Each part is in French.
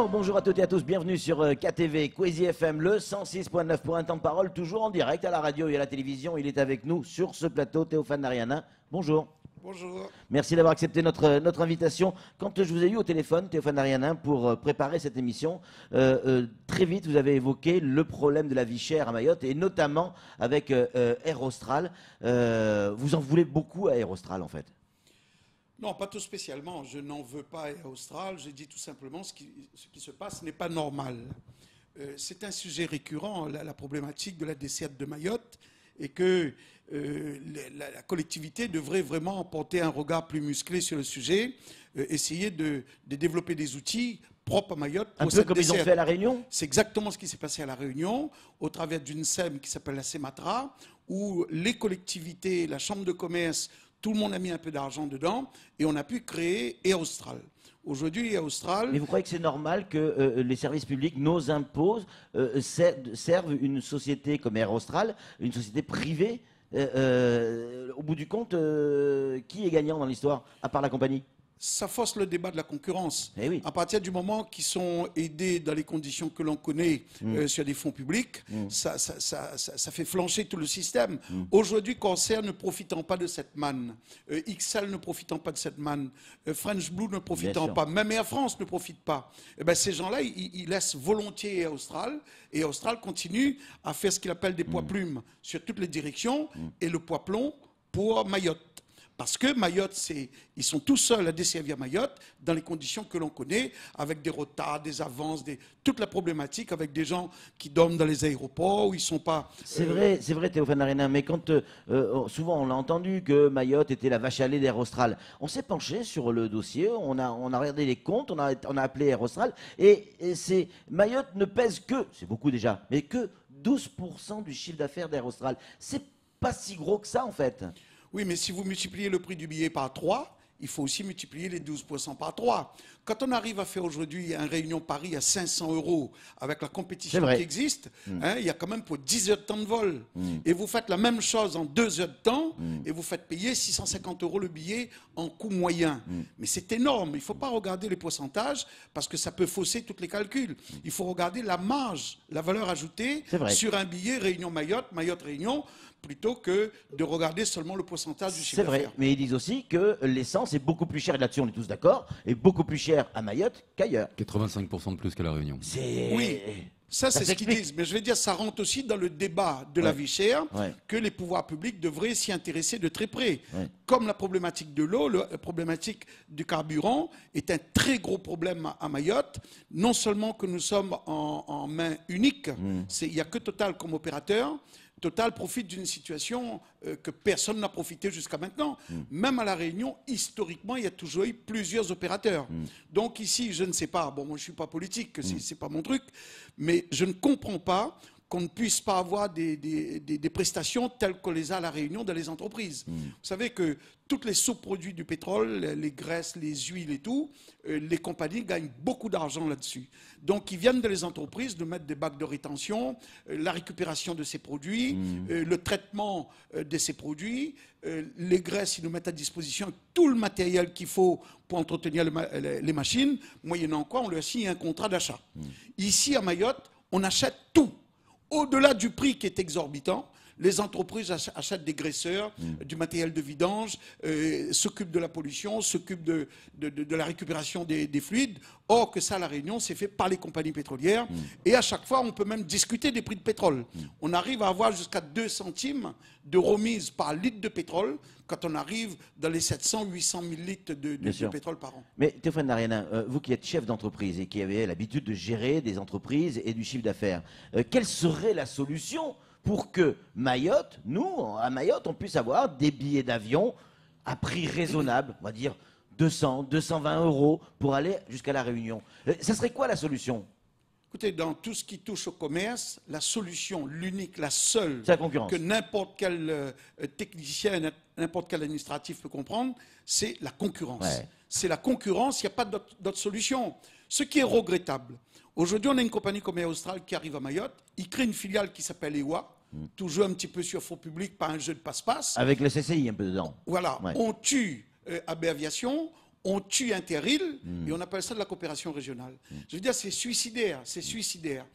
Bonjour à toutes et à tous, bienvenue sur KTV, Kwezi FM, le 106.9 pour un temps de parole, toujours en direct à la radio et à la télévision. Il est avec nous sur ce plateau, Théophane Ariana. Bonjour. Bonjour. Merci d'avoir accepté notre invitation. Quand je vous ai eu au téléphone, Théophane Ariana, pour préparer cette émission, très vite vous avez évoqué le problème de la vie chère à Mayotte et notamment avec Air Austral. Vous en voulez beaucoup à Air Austral en fait? Non, pas tout spécialement. Je n'en veux pas à Air Austral. Je dis tout simplement ce qui se passe n'est pas normal. C'est un sujet récurrent, la problématique de la desserte de Mayotte, et que la collectivité devrait vraiment porter un regard plus musclé sur le sujet, essayer de développer des outils propres à Mayotte. Un peu comme ils ont fait à La Réunion? C'est exactement ce qui s'est passé à La Réunion, au travers d'une SEM qui s'appelle la CEMATRA, où les collectivités, la Chambre de commerce, tout le monde a mis un peu d'argent dedans et on a pu créer Air Austral. Aujourd'hui, Air Austral... Mais vous croyez que c'est normal que les services publics, nos impôts, servent une société comme Air Austral, une société privée au bout du compte, qui est gagnant dans l'histoire, à part la compagnie? Ça force le débat de la concurrence. Eh oui. À partir du moment qu'ils sont aidés dans les conditions que l'on connaît sur des fonds publics, ça fait flancher tout le système. Aujourd'hui, Corsair ne profitant pas de cette manne, XL ne profitant pas de cette manne, French Blue ne profitant pas, même Air France ne profite pas, eh ben, ces gens-là, ils laissent volontiers Air Austral, et Air Austral continue à faire ce qu'il appelle des poids plumes sur toutes les directions, et le poids plomb pour Mayotte. Parce que Mayotte, ils sont tout seuls à desservir Mayotte dans les conditions que l'on connaît, avec des retards, des avances, toute la problématique, avec des gens qui dorment dans les aéroports, où ils ne sont pas... C'est vrai, Théophane Ariana, mais quand souvent on l'a entendu que Mayotte était la vache à lait d'Air Austral, on s'est penché sur le dossier, on a regardé les comptes, on a appelé Air Austral, et Mayotte ne pèse que, c'est beaucoup déjà, mais que 12% du chiffre d'affaires d'Air Austral. C'est pas si gros que ça en fait. Oui, mais si vous multipliez le prix du billet par 3, il faut aussi multiplier les 12% par 3. Quand on arrive à faire aujourd'hui un Réunion Paris à 500 € avec la compétition qui existe, il y a quand même pour 10 heures de temps de vol. Et vous faites la même chose en 2 heures de temps et vous faites payer 650 € le billet en coût moyen. Mais c'est énorme. Il ne faut pas regarder les pourcentages parce que ça peut fausser tous les calculs. Il faut regarder la marge, la valeur ajoutée sur un billet Réunion-Mayotte, Mayotte-Réunion, plutôt que de regarder seulement le pourcentage du chiffre d'affaires. C'est vrai, mais ils disent aussi que l'essence est beaucoup plus chère, et là-dessus on est tous d'accord, est beaucoup plus chère à Mayotte qu'ailleurs. 85% de plus qu'à La Réunion. Oui, ça c'est ce qu'ils disent, mais je vais dire, ça rentre aussi dans le débat de la vie chère, que les pouvoirs publics devraient s'y intéresser de très près. Comme la problématique de l'eau, la problématique du carburant est un très gros problème à Mayotte. Non seulement que nous sommes en main unique, il n'y a que Total comme opérateur. Total profite d'une situation que personne n'a profité jusqu'à maintenant. Même à La Réunion, historiquement, il y a toujours eu plusieurs opérateurs. Donc ici, je ne sais pas, bon, moi je ne suis pas politique, c'est pas mon truc, mais je ne comprends pas qu'on ne puisse pas avoir des prestations telles qu'on les a à La Réunion dans les entreprises. Vous savez que tous les sous-produits du pétrole, les graisses, les huiles et tout, les compagnies gagnent beaucoup d'argent là-dessus. Donc, ils viennent de les entreprises de mettre des bacs de rétention, la récupération de ces produits, le traitement de ces produits, les graisses, ils nous mettent à disposition tout le matériel qu'il faut pour entretenir les machines, moyennant quoi on leur signe un contrat d'achat. Ici, à Mayotte, on achète tout. Au-delà du prix qui est exorbitant, les entreprises achètent des graisseurs, du matériel de vidange, s'occupent de la pollution, s'occupent de la récupération des fluides. Or que ça, à La Réunion, c'est fait par les compagnies pétrolières. Et à chaque fois, on peut même discuter des prix de pétrole. On arrive à avoir jusqu'à 2 centimes de remise par litre de pétrole quand on arrive dans les 700-800 000 litres de pétrole par an. Mais Théophane Ariana, vous qui êtes chef d'entreprise et qui avez l'habitude de gérer des entreprises et du chiffre d'affaires, quelle serait la solution pour que Mayotte, nous, à Mayotte, on puisse avoir des billets d'avion à prix raisonnable, on va dire 200, 220 € pour aller jusqu'à La Réunion? Ça serait quoi la solution? Écoutez, dans tout ce qui touche au commerce, la solution, l'unique, la seule que n'importe quel technicien, n'importe quel administratif peut comprendre, c'est la concurrence. C'est la concurrence, il n'y a pas d'autre solution. Ce qui est regrettable. Aujourd'hui, on a une compagnie comme Air Austral qui arrive à Mayotte, il crée une filiale qui s'appelle EWA, toujours un petit peu sur fonds publics, pas un jeu de passe-passe. Avec le CCI un peu dedans. Voilà, on tue AB Aviation, on tue un terril et on appelle ça de la coopération régionale. Je veux dire, c'est suicidaire, c'est suicidaire.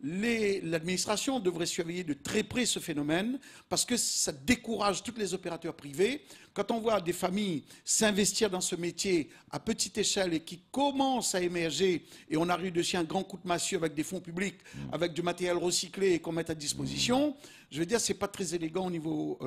L'administration devrait surveiller de très près ce phénomène parce que ça décourage tous les opérateurs privés. Quand on voit des familles s'investir dans ce métier à petite échelle et qui commencent à émerger, et on a eu dessus un grand coup de massue avec des fonds publics, avec du matériel recyclé et qu'on met à disposition, je veux dire, c'est pas très élégant au niveau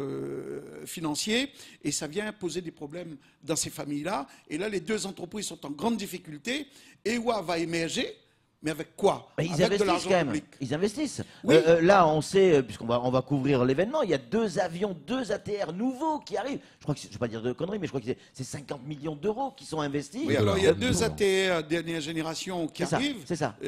financier et ça vient poser des problèmes dans ces familles-là. Et là, les deux entreprises sont en grande difficulté. EWA va émerger. Mais avec quoi? Ils avec investissent de l'argent quand même. public. Ils investissent. Oui. Là, on sait, on va couvrir l'événement, il y a 2 avions, 2 ATR nouveaux qui arrivent. Je crois que, je ne vais pas dire de conneries, mais je crois que c'est 50 millions d'euros qui sont investis. Oui, alors il y a 2 ATR dernière génération qui arrivent,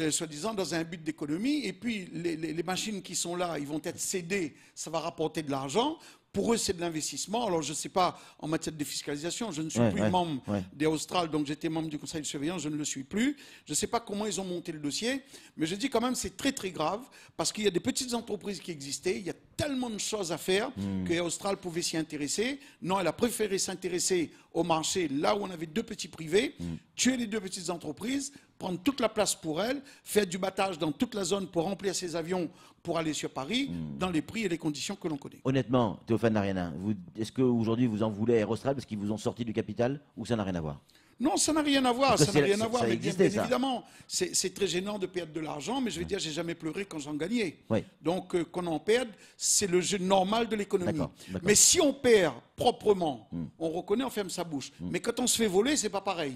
soi-disant dans un but d'économie. Et puis les machines qui sont là, ils vont être cédées, ça va rapporter de l'argent. Pour eux, c'est de l'investissement. Alors, je ne sais pas, en matière de défiscalisation, je ne suis plus membre des Austral, donc j'étais membre du conseil de surveillance, je ne le suis plus. Je ne sais pas comment ils ont monté le dossier, mais je dis quand même c'est très très grave, parce qu'il y a des petites entreprises qui existaient, il y a tellement de choses à faire que Austral pouvait s'y intéresser. Non, elle a préféré s'intéresser au marché, là où on avait 2 petits privés, tuer les 2 petites entreprises, prendre toute la place pour elles, faire du battage dans toute la zone pour remplir ses avions pour aller sur Paris, dans les prix et les conditions que l'on connaît. Honnêtement, Théophane Ariana, est-ce qu'aujourd'hui vous en voulez à Air Austral parce qu'ils vous ont sorti du capital ou ça n'a rien à voir? Non, ça n'a rien à voir, ça n'a rien à voir, mais bien évidemment, c'est très gênant de perdre de l'argent, mais je vais dire, j'ai jamais pleuré quand j'en gagnais. Oui. Donc, qu'on en perde, c'est le jeu normal de l'économie. Mais si on perd proprement, on reconnaît, on ferme sa bouche. Mais quand on se fait voler, c'est pas pareil.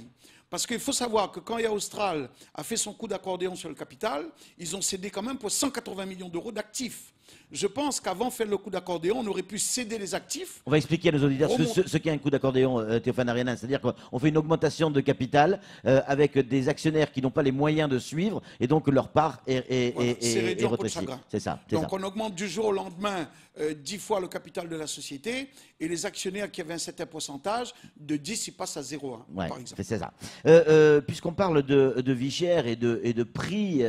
Parce qu'il faut savoir que quand Air Austral a fait son coup d'accordéon sur le capital, ils ont cédé quand même pour 180 millions d'euros d'actifs. Je pense qu'avant de faire le coup d'accordéon, on aurait pu céder les actifs. On va expliquer à nos auditeurs ce qu'est un coup d'accordéon, Théophane Ariana. C'est-à-dire qu'on fait une augmentation de capital avec des actionnaires qui n'ont pas les moyens de suivre et donc leur part est rétrécie. C'est ça. Donc on augmente du jour au lendemain 10 fois le capital de la société et les actionnaires qui avaient un certain pourcentage, de 10, ils passent à 0,1 par exemple. C'est ça. Puisqu'on parle de vie chère et de prix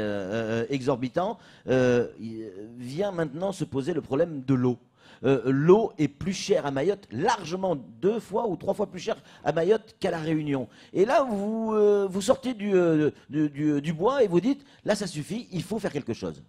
exorbitants, vient maintenant se poser le problème de l'eau. L'eau est plus chère à Mayotte, largement 2 fois ou 3 fois plus chère à Mayotte qu'à La Réunion. Et là, vous sortez du bois et vous dites, là ça suffit, il faut faire quelque chose.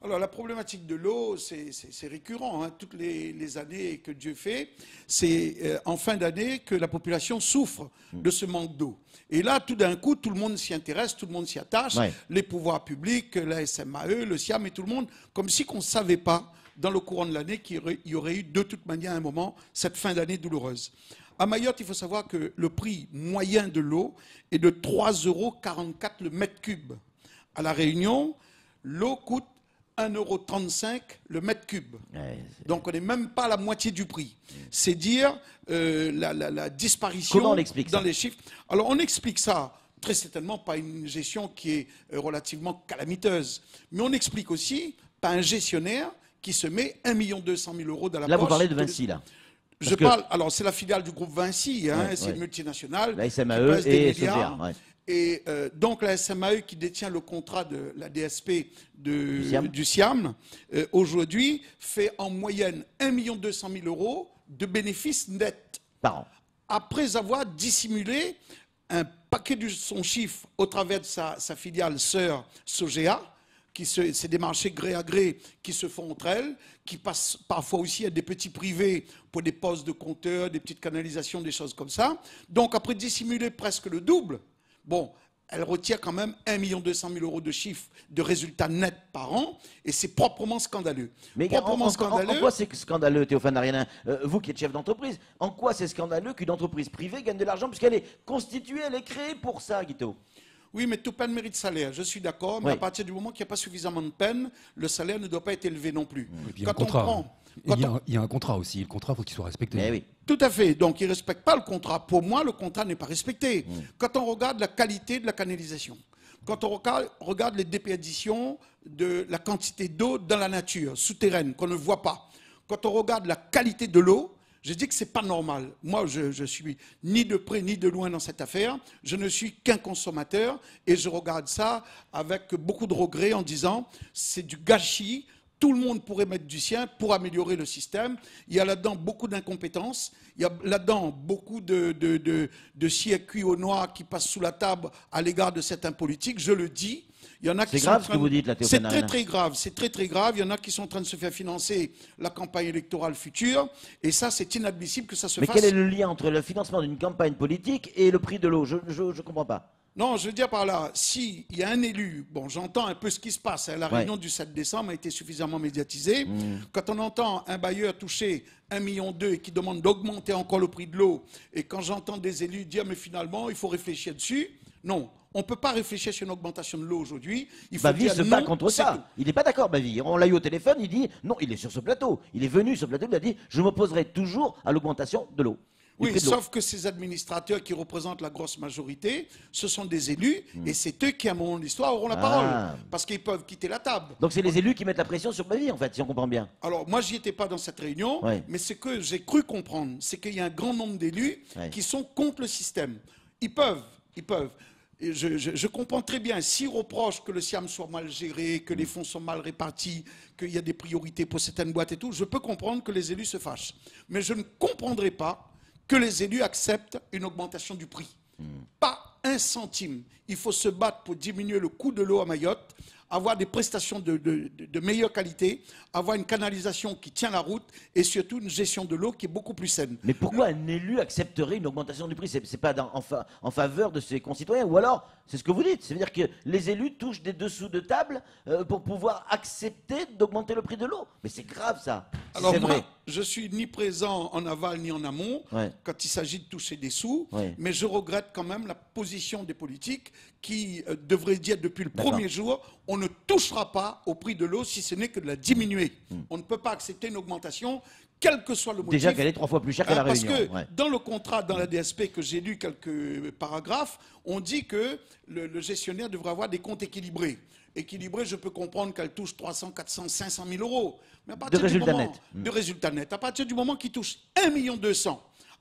Alors la problématique de l'eau, c'est récurrent. Hein. Toutes les années que Dieu fait, c'est en fin d'année que la population souffre de ce manque d'eau. Et là, tout d'un coup, tout le monde s'y intéresse, tout le monde s'y attache, les pouvoirs publics, la SMAE, le SIAM et tout le monde, comme si on ne savait pas, dans le courant de l'année, qu'il y aurait eu de toute manière à un moment cette fin d'année douloureuse. À Mayotte, il faut savoir que le prix moyen de l'eau est de 3,44 € le mètre cube. À La Réunion, l'eau coûte 1,35 € le mètre cube. Donc on n'est même pas à la moitié du prix. C'est dire la disparition dans les chiffres. Alors on explique ça très certainement par une gestion qui est relativement calamiteuse. Mais on explique aussi par un gestionnaire qui se met 1 200 000 € dans la poche. Là vous parlez de Vinci là. Je parle, alors c'est la filiale du groupe Vinci, hein, c'est une multinationale. La SMAE et SOGA. Et donc la SMAE qui détient le contrat de la DSP du SIAM, aujourd'hui fait en moyenne 1 200 000 € de bénéfices nets par an. Après avoir dissimulé un paquet de son chiffre au travers de sa filiale sœur SOGEA, c'est des marchés gré à gré qui se font entre elles, qui passent parfois aussi à des petits privés pour des postes de compteurs, des petites canalisations, des choses comme ça. Donc après dissimuler presque le double, bon, elle retient quand même 1 200 000 € de chiffre de résultats nets par an, et c'est proprement scandaleux. Mais en quoi c'est scandaleux, Théophane Ariana, vous qui êtes chef d'entreprise, en quoi c'est scandaleux qu'une entreprise privée gagne de l'argent, puisqu'elle est constituée, elle est créée pour ça, Guito? Oui, mais toute peine mérite salaire, je suis d'accord, mais à partir du moment qu'il n'y a pas suffisamment de peine, le salaire ne doit pas être élevé non plus. Il y a un contrat aussi, le contrat, il faut qu'il soit respecté. Mais oui. Tout à fait, donc il ne respecte pas le contrat. Pour moi, le contrat n'est pas respecté. Quand on regarde la qualité de la canalisation, quand on regarde les déperditions de la quantité d'eau dans la nature, souterraine, qu'on ne voit pas, quand on regarde la qualité de l'eau, je dis que ce n'est pas normal. Moi, je suis ni de près ni de loin dans cette affaire. Je ne suis qu'un consommateur et je regarde ça avec beaucoup de regret en disant c'est du gâchis Tout le monde pourrait mettre du sien pour améliorer le système. Il y a là-dedans beaucoup d'incompétences. Il y a là-dedans beaucoup de circuits au noir qui passent sous la table à l'égard de certains politiques. Je le dis. Il y en a qui c'est grave ce que vous dites, là, C'est très très grave. C'est très très grave. Il y en a qui sont en train de se faire financer la campagne électorale future. Et ça, c'est inadmissible que ça se fasse. Mais quel est le lien entre le financement d'une campagne politique et le prix de l'eau? Je ne comprends pas. Non, je veux dire par là, s'il y a un élu, bon, j'entends un peu ce qui se passe, hein, la réunion du 7 décembre a été suffisamment médiatisée. Quand on entend un bailleur toucher 1,2 million et qui demande d'augmenter encore le prix de l'eau, et quand j'entends des élus dire, mais finalement, il faut réfléchir dessus, non. On ne peut pas réfléchir sur une augmentation de l'eau aujourd'hui. Bavie se bat contre ça. Il n'est pas d'accord, Bavie. On l'a eu au téléphone, il dit, non, il est sur ce plateau. Il est venu sur ce plateau, il a dit, je m'opposerai toujours à l'augmentation de l'eau. Oui, sauf que ces administrateurs qui représentent la grosse majorité, ce sont des élus, et c'est eux qui, à un moment de l'histoire, auront la parole, parce qu'ils peuvent quitter la table. Donc c'est les élus qui mettent la pression sur Bavie, en fait, si on comprend bien. Alors, moi, j'y étais pas dans cette réunion, mais ce que j'ai cru comprendre, c'est qu'il y a un grand nombre d'élus qui sont contre le système. Ils peuvent. Et je comprends très bien, s'ils reprochent que le SIAM soit mal géré, que les fonds sont mal répartis, qu'il y a des priorités pour certaines boîtes et tout, je peux comprendre que les élus se fâchent. Mais je ne comprendrai pas que les élus acceptent une augmentation du prix. Pas un centime. Il faut se battre pour diminuer le coût de l'eau à Mayotte, avoir des prestations de meilleure qualité, avoir une canalisation qui tient la route et surtout une gestion de l'eau qui est beaucoup plus saine. Mais pourquoi un élu accepterait une augmentation du prix? C'est pas en faveur de ses concitoyens? Ou alors, c'est ce que vous dites, c'est-à-dire que les élus touchent des dessous de table pour pouvoir accepter d'augmenter le prix de l'eau? Mais c'est grave ça. Alors c'est vrai. moi, je suis ni présent en aval ni en amont quand il s'agit de toucher des sous, mais je regrette quand même la position des politiques qui devraient dire depuis le premier jour, on ne touchera pas au prix de l'eau si ce n'est que de la diminuer. On ne peut pas accepter une augmentation, quel que soit le motif. Déjà qu'elle est 3 fois plus chère qu'à la Réunion. Parce que dans le contrat, dans la DSP que j'ai lu quelques paragraphes, on dit que le gestionnaire devrait avoir des comptes équilibrés. Équilibré, je peux comprendre qu'elle touche 300, 400, 500 000 euros. Mais à partir de résultats nets. À partir du moment qu'il touche 1,2 million,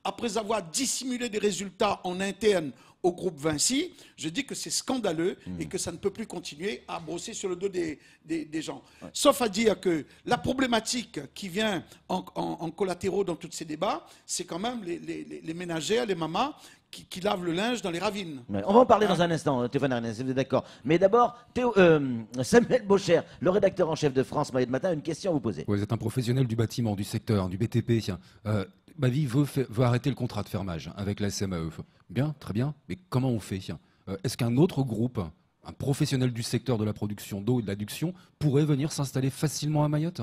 après avoir dissimulé des résultats en interne au groupe Vinci, je dis que c'est scandaleux et que ça ne peut plus continuer à brosser sur le dos des gens. Sauf à dire que la problématique qui vient en collatéraux dans tous ces débats, c'est quand même les ménagères, les mamas, qui lavent le linge dans les ravines. On va en parler dans un instant, Stéphane Ernest, vous êtes d'accord. Mais d'abord, Samuel Baucher, le rédacteur en chef de France Mayotte Matin, a une question à vous poser. Vous êtes un professionnel du bâtiment, du secteur, du BTP. Bavie veut arrêter le contrat de fermage avec la SMAE. Bien, très bien, mais comment on fait? Est-ce qu'un autre groupe, un professionnel du secteur de la production d'eau et de l'adduction, pourrait venir s'installer facilement à Mayotte?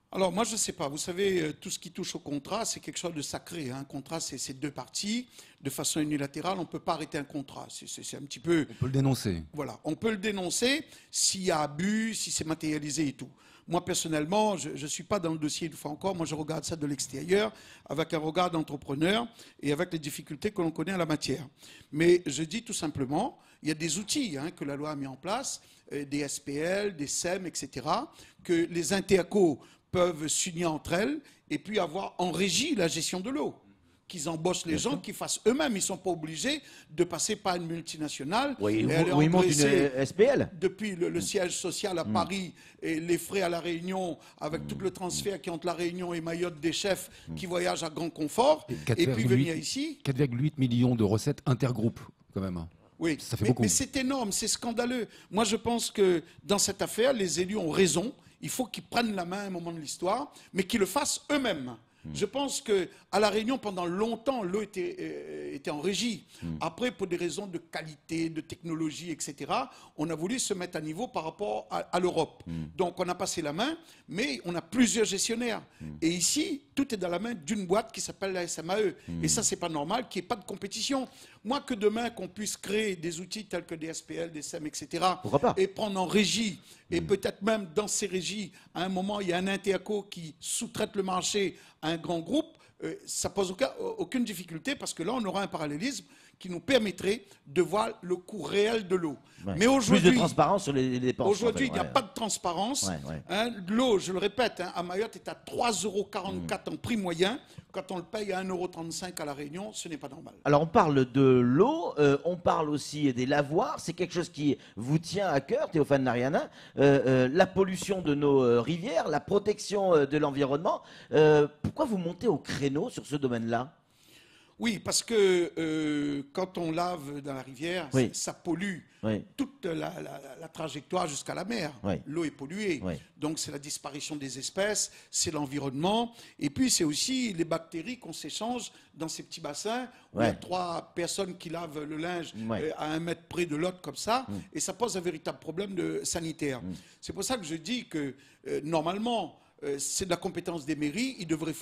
Alors moi je ne sais pas, vous savez, tout ce qui touche au contrat, c'est quelque chose de sacré. Un contrat, c'est deux parties, de façon unilatérale, on ne peut pas arrêter un contrat. C'est un petit peu... On peut le dénoncer. Voilà, on peut le dénoncer s'il y a abus, si c'est matérialisé et tout. Moi personnellement, je ne suis pas dans le dossier une fois encore, moi je regarde ça de l'extérieur, avec un regard d'entrepreneur et avec les difficultés que l'on connaît en la matière. Mais je dis tout simplement, il y a des outils que la loi a mis en place, des SPL, des SEM, etc., que les intercos peuvent s'unir entre elles et puis avoir en régie la gestion de l'eau. Qu'ils embauchent les gens, qu'ils fassent eux-mêmes. Ils ne sont pas obligés de passer par une multinationale. Oui, ils montent une SPL. Depuis le siège social à Paris et les frais à La Réunion, avec tout le transfert qui est entre La Réunion et Mayotte des chefs qui voyagent à grand confort, et puis venir ici. 4,8 millions de recettes intergroupes, quand même. Oui, ça fait beaucoup. Mais c'est énorme, c'est scandaleux. Moi, je pense que dans cette affaire, les élus ont raison. Il faut qu'ils prennent la main à un moment de l'histoire, mais qu'ils le fassent eux-mêmes. Je pense qu'à La Réunion, pendant longtemps, l'eau était en régie. Après, pour des raisons de qualité, de technologie, etc., on a voulu se mettre à niveau par rapport à l'Europe. Donc, on a passé la main, mais on a plusieurs gestionnaires. Et ici, tout est dans la main d'une boîte qui s'appelle la SMAE. Et ça, c'est pas normal qu'il n'y ait pas de compétition. Moi, que demain, qu'on puisse créer des outils tels que des SPL, des SEM, etc., et prendre en régie, et peut-être même dans ces régies, à un moment, il y a un interco qui sous-traite le marché à un grand groupe, ça pose aucune difficulté parce que là, on aura un parallélisme qui nous permettrait de voir le coût réel de l'eau. Mais aujourd'hui, plus de transparence sur les dépenses. Aujourd'hui, il n'y a pas de transparence. L'eau, je le répète, à Mayotte est à 3,44 € en prix moyen. quand on le paye à 1,35 € à La Réunion, ce n'est pas normal. Alors on parle de l'eau, on parle aussi des lavoirs, c'est quelque chose qui vous tient à cœur, Théophane Nariana, la pollution de nos rivières, la protection de l'environnement. Pourquoi vous montez au créneau sur ce domaine-là ? Oui, parce que quand on lave dans la rivière, oui. ça pollue oui. toute la trajectoire jusqu'à la mer. Oui. L'eau est polluée. Oui. Donc c'est la disparition des espèces, c'est l'environnement. Et puis c'est aussi les bactéries qu'on s'échange dans ces petits bassins où il y a 3 personnes qui lavent le linge à 1 mètre près de l'autre comme ça. Et ça pose un véritable problème sanitaire. C'est pour ça que je dis que normalement, c'est de la compétence des mairies. Ils devraient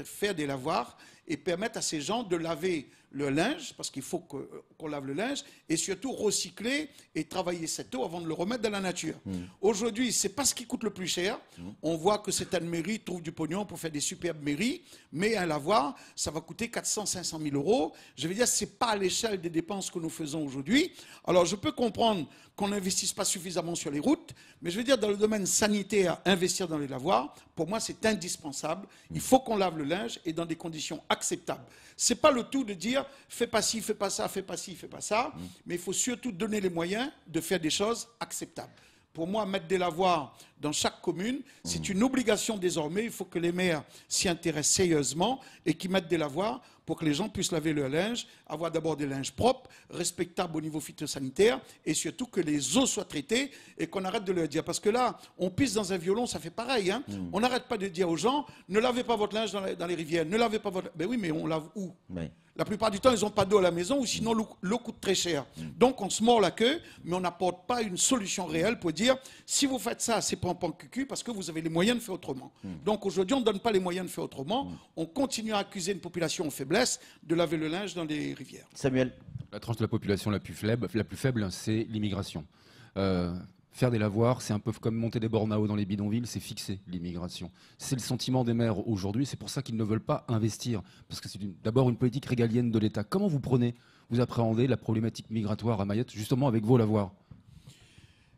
faire des lavoirs et permettre à ces gens de laver le linge, parce qu'il faut qu'on lave le linge, et surtout recycler et travailler cette eau avant de le remettre dans la nature. Aujourd'hui, c'est pas ce qui coûte le plus cher. On voit que certaines mairies trouvent du pognon pour faire des superbes mairies, mais un lavoir, ça va coûter 400 500 000 €. Je veux dire, c'est pas à l'échelle des dépenses que nous faisons aujourd'hui. Alors, je peux comprendre qu'on n'investisse pas suffisamment sur les routes, mais je veux dire, dans le domaine sanitaire, investir dans les lavoirs, pour moi, c'est indispensable. Il faut qu'on lave le linge et dans des conditions acceptables. C'est pas le tout de dire fais pas ci, fais pas ça, fais pas ci, fais pas ça, mais il faut surtout donner les moyens de faire des choses acceptables. Pour moi, mettre des lavoirs dans chaque commune, c'est une obligation désormais. Il faut que les maires s'y intéressent sérieusement et qu'ils mettent des lavoirs pour que les gens puissent laver leur linge, avoir d'abord des linges propres, respectables au niveau phytosanitaire, et surtout que les eaux soient traitées et qu'on arrête de leur dire. Parce que là, on pisse dans un violon, ça fait pareil. Hein. On n'arrête pas de dire aux gens, ne lavez pas votre linge dans les rivières, ne lavez pas votre... Ben oui, mais on lave où ? La plupart du temps, ils n'ont pas d'eau à la maison ou sinon l'eau coûte très cher. Donc on se mord la queue, mais on n'apporte pas une solution réelle pour dire si vous faites ça, c'est pan cucu parce que vous avez les moyens de faire autrement. Donc aujourd'hui, on ne donne pas les moyens de faire autrement. On continue à accuser une population en faiblesse de laver le linge dans les rivières. Samuel. La tranche de la population la plus faible, c'est l'immigration. Faire des lavoirs, c'est un peu comme monter des bornes à eau dans les bidonvilles, c'est fixer l'immigration. C'est le sentiment des maires aujourd'hui, c'est pour ça qu'ils ne veulent pas investir, parce que c'est d'abord une politique régalienne de l'État. Comment vous appréhendez la problématique migratoire à Mayotte, justement avec vos lavoirs ?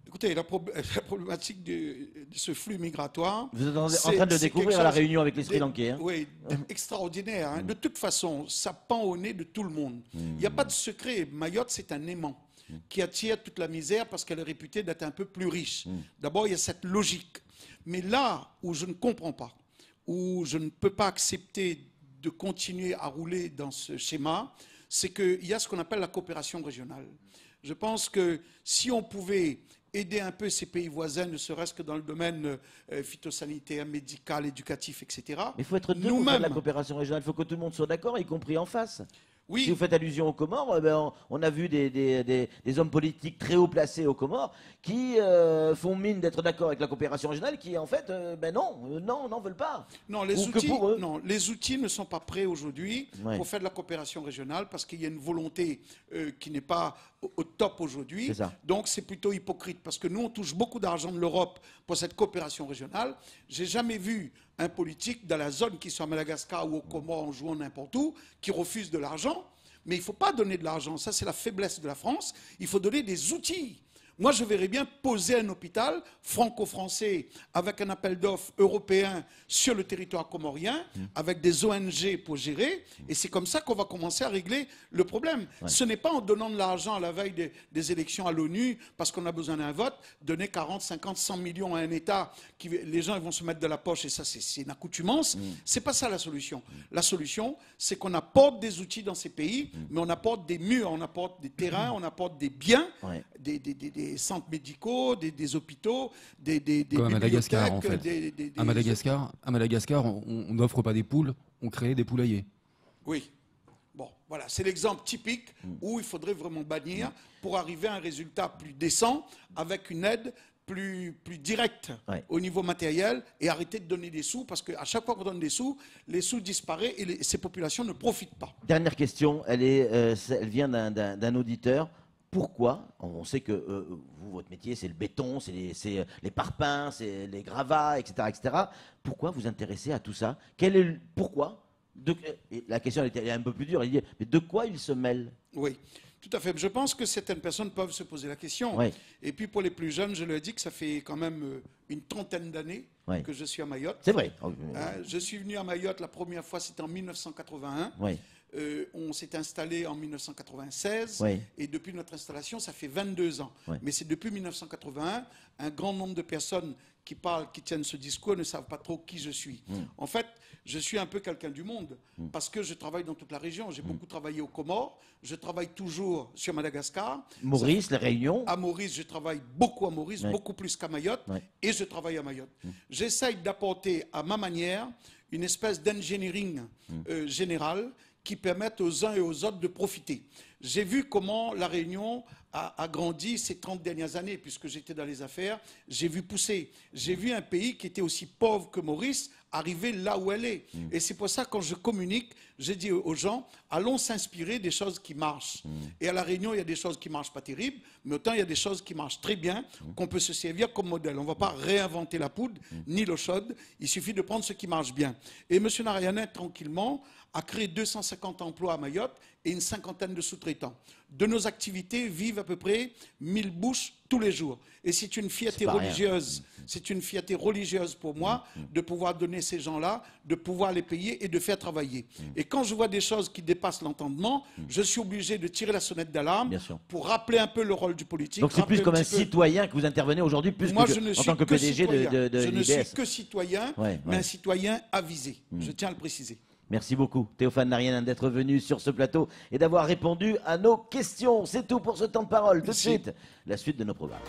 Écoutez, la problématique de ce flux migratoire... Vous êtes en train de le découvrir à La Réunion avec les Sri Lankais. Hein. Oui, extraordinaire. Hein. De toute façon, ça pend au nez de tout le monde. Il n'y a pas de secret. Mayotte, c'est un aimant qui attire toute la misère parce qu'elle est réputée d'être un peu plus riche. D'abord, il y a cette logique. Mais là où je ne comprends pas, où je ne peux pas accepter de continuer à rouler dans ce schéma, c'est qu'il y a ce qu'on appelle la coopération régionale. Je pense que si on pouvait aider un peu ces pays voisins, ne serait-ce que dans le domaine phytosanitaire, médical, éducatif, etc. Mais il faut être deux pour faire de la coopération régionale. Il faut que tout le monde soit d'accord, y compris en face. Oui. Si vous faites allusion aux Comores, on a vu des hommes politiques très haut placés aux Comores qui font mine d'être d'accord avec la coopération régionale, qui en fait, n'en veulent pas. Non, les outils ne sont pas prêts aujourd'hui pour faire de la coopération régionale parce qu'il y a une volonté qui n'est pas au top aujourd'hui. Donc c'est plutôt hypocrite parce que nous, on touche beaucoup d'argent de l'Europe pour cette coopération régionale. J'ai jamais vu un politique dans la zone, qui soit à Madagascar ou aux Comores, en jouant n'importe où, qui refuse de l'argent. Mais il ne faut pas donner de l'argent. Ça, c'est la faiblesse de la France. Il faut donner des outils. Moi, je verrais bien poser un hôpital franco-français avec un appel d'offres européen sur le territoire comorien, avec des ONG pour gérer. Et c'est comme ça qu'on va commencer à régler le problème. Ce n'est pas en donnant de l'argent à la veille des élections à l'ONU, parce qu'on a besoin d'un vote, donner 40, 50, 100 millions à un État, les gens ils vont se mettre de la poche, et ça, c'est une accoutumance. C'est pas ça la solution. La solution, c'est qu'on apporte des outils dans ces pays, mais on apporte des murs, on apporte des terrains, on apporte des biens, des centres médicaux, des hôpitaux, des comme à Madagascar, en fait. À Madagascar, on n'offre pas des poules, on crée des poulaillers. Oui. Bon, voilà, c'est l'exemple typique où il faudrait vraiment bannir pour arriver à un résultat plus décent, avec une aide plus directe au niveau matériel, et arrêter de donner des sous, parce qu'à chaque fois qu'on donne des sous, les sous disparaissent et ces populations ne profitent pas. Dernière question, elle vient d'un auditeur. Pourquoi, on sait que vous, votre métier, c'est le béton, c'est les parpaings, c'est les gravats, etc., etc. Pourquoi vous intéressez à tout ça? Pourquoi La question était un peu plus dure. Il dit, mais de quoi il se mêle? Oui, tout à fait. Je pense que certaines personnes peuvent se poser la question. Oui. Et puis pour les plus jeunes, je leur dis que ça fait quand même une trentaine d'années que je suis à Mayotte. C'est vrai. Je suis venu à Mayotte la première fois, c'était en 1981. Oui. On s'est installé en 1996 oui. et depuis notre installation, ça fait 22 ans. Oui. Mais c'est depuis 1981, un grand nombre de personnes qui parlent, qui tiennent ce discours ne savent pas trop qui je suis. En fait, je suis un peu quelqu'un du monde parce que je travaille dans toute la région. J'ai beaucoup travaillé aux Comores, je travaille toujours sur Madagascar. Maurice, les Réunions. À Maurice, je travaille beaucoup à Maurice, beaucoup plus qu'à Mayotte, et je travaille à Mayotte. J'essaye d'apporter à ma manière une espèce d'engineering général qui permettent aux uns et aux autres de profiter. J'ai vu comment la Réunion a grandi ces 30 dernières années, puisque j'étais dans les affaires, j'ai vu pousser. J'ai vu un pays qui était aussi pauvre que Maurice arriver là où elle est. Et c'est pour ça, quand je communique, j'ai dit aux gens, allons s'inspirer des choses qui marchent. Et à la Réunion, il y a des choses qui ne marchent pas terribles, mais autant il y a des choses qui marchent très bien, qu'on peut se servir comme modèle. On ne va pas réinventer la poudre, ni l'eau chaude, il suffit de prendre ce qui marche bien. Et M. Narayanan, tranquillement, a créé 250 emplois à Mayotte et une cinquantaine de sous-traitants. De nos activités vivent à peu près 1000 bouches tous les jours. Et c'est une fierté religieuse. C'est une fierté religieuse pour moi de pouvoir donner ces gens-là, de pouvoir les payer et de faire travailler. Et quand je vois des choses qui dépassent l'entendement, je suis obligé de tirer la sonnette d'alarme pour rappeler un peu le rôle du politique. Donc c'est plus comme un citoyen que vous intervenez aujourd'hui, plus moi, en tant que PDG de Je ne l'IDS. suis que citoyen, mais un citoyen avisé. Je tiens à le préciser. Merci beaucoup, Théophane Narayanan, d'être venu sur ce plateau et d'avoir répondu à nos questions. C'est tout pour ce temps de parole. Tout de suite, la suite de nos programmes.